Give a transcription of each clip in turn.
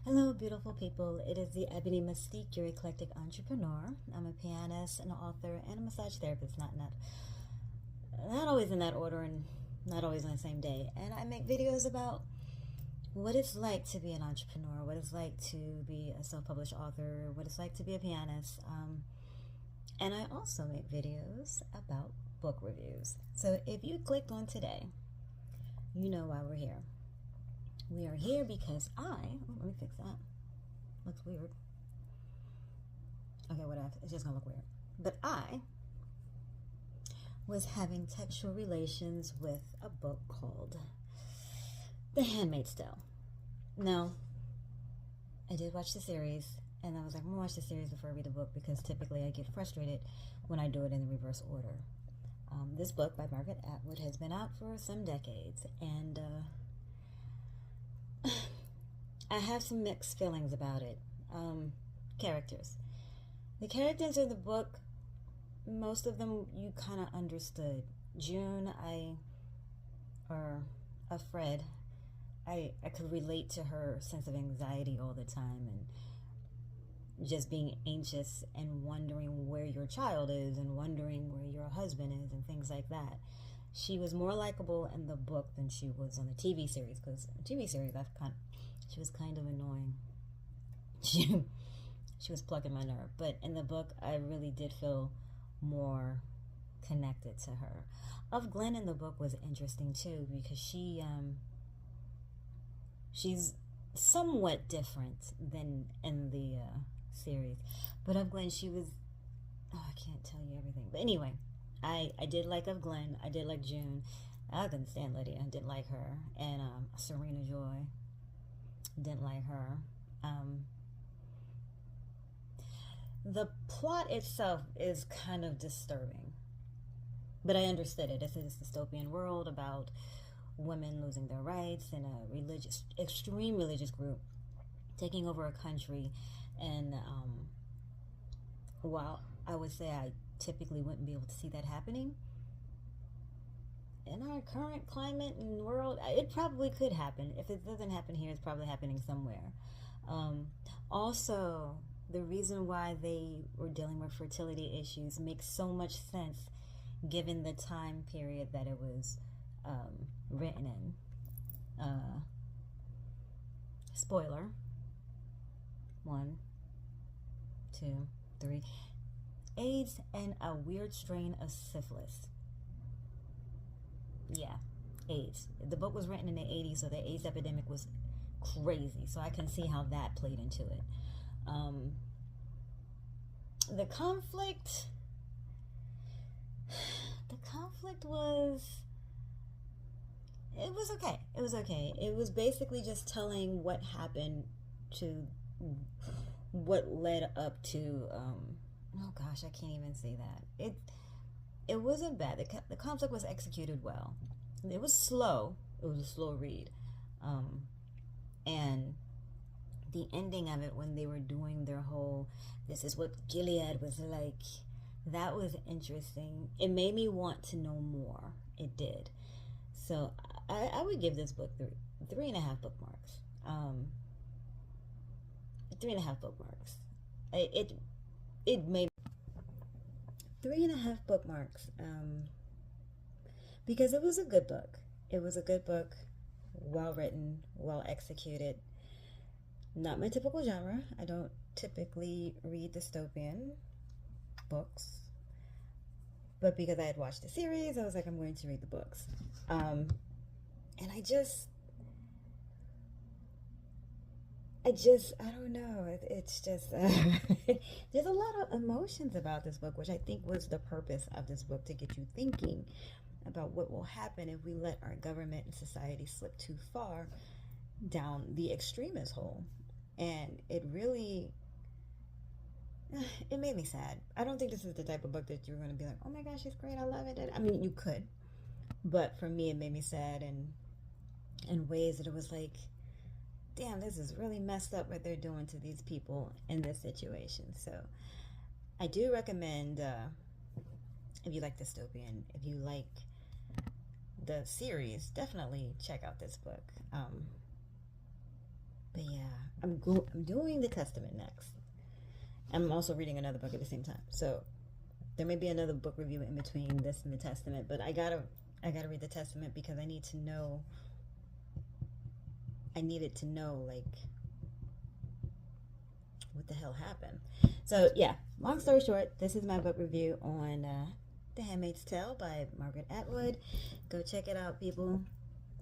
Hello, beautiful people. It is the Ebony Mystique, your eclectic entrepreneur. I'm a pianist, an author, and a massage therapist. Not always in that order, and not always on the same day. And I make videos about what it's like to be an entrepreneur, what it's like to be a self-published author, what it's like to be a pianist. And I also make videos about book reviews. So if you clicked on today, you know why we're here. We are here because let me fix that. Looks weird. Okay, whatever. It's just gonna look weird. But I was having textual relations with a book called The Handmaid's Tale. Now, I did watch the series, and I was like, I'm gonna watch the series before I read the book because typically I get frustrated when I do it in the reverse order. This book by Margaret Atwood has been out for some decades, and I have some mixed feelings about it. Characters. The characters in the book, most of them you kind of understood. June, Fred, I could relate to her sense of anxiety all the time and just being anxious and wondering where your child is and wondering where your husband is and things like that. She was more likable in the book than she was on the TV series, because the TV series she was kind of annoying. She was plucking my nerve. But in the book, I really did feel more connected to her. Of Glenn in the book was interesting too, because she's somewhat different than in the series. But of Glenn, I can't tell you everything. But anyway, I did like of Glenn. I did like June. I couldn't stand Lydia. I didn't like her. And Serena Joy. Didn't like her. The plot itself is kind of disturbing, but I understood it. It's a dystopian world about women losing their rights and a extreme religious group taking over a country. And while I would say I typically wouldn't be able to see that happening in our current climate and world, it probably could happen. If it doesn't happen here, it's probably happening somewhere. Also, the reason why they were dealing with fertility issues makes so much sense given the time period that it was written in. Spoiler. 1, 2, 3. AIDS and a weird strain of syphilis. Yeah, AIDS. The book was written in the 80s, so the AIDS epidemic was crazy. So I can see how that played into it. The conflict was... It was okay. It was okay. It was basically just telling what happened to... what led up to... oh gosh, I can't even say that. It wasn't bad. The conflict was executed well. It was slow. It was a slow read. And the ending of it, when they were doing their whole, this is what Gilead was like, that was interesting. It made me want to know more. It did. So I would give this book 3.5 bookmarks. 3.5 bookmarks. It made 3.5 bookmarks, because it was a good book. It was a good book, well written, well executed. Not my typical genre. I don't typically read dystopian books, but because I had watched the series, I was like, I'm going to read the books. And I don't know. It's just, there's a lot of emotions about this book, which I think was the purpose of this book, to get you thinking about what will happen if we let our government and society slip too far down the extremist hole. And it really, it made me sad. I don't think this is the type of book that you're going to be like, oh my gosh, it's great, I love it. I mean, you could, but for me, it made me sad in ways that it was like, damn, this is really messed up what they're doing to these people in this situation. So I do recommend, if you like dystopian, if you like the series, definitely check out this book. But yeah, I'm I'm doing the Testament next. I'm also reading another book at the same time. So there may be another book review in between this and the Testament, but I gotta read the Testament because I needed to know like what the hell happened. So yeah, long story short, this is my book review on The Handmaid's Tale by Margaret Atwood. Go check it out, people.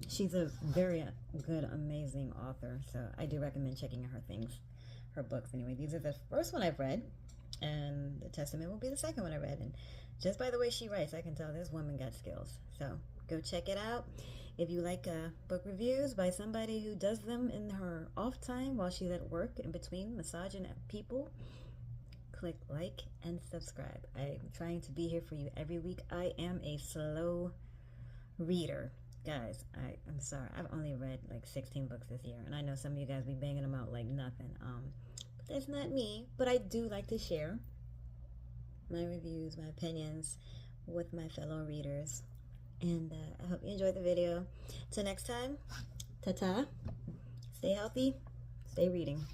She's a very good, amazing author, so I do recommend checking out her books. Anyway, these are the first one I've read, and the Testament will be the second one I read. And just by the way she writes, I can tell this woman got skills. So go check it out. If you like book reviews by somebody who does them in her off time while she's at work in between massaging people, click like and subscribe. I'm trying to be here for you every week. I am a slow reader. Guys, I'm sorry. I've only read like 16 books this year, and I know some of you guys be banging them out like nothing. But that's not me. But I do like to share my reviews, my opinions with my fellow readers. And I hope you enjoyed the video. Till next time, ta-ta. Stay healthy, stay reading.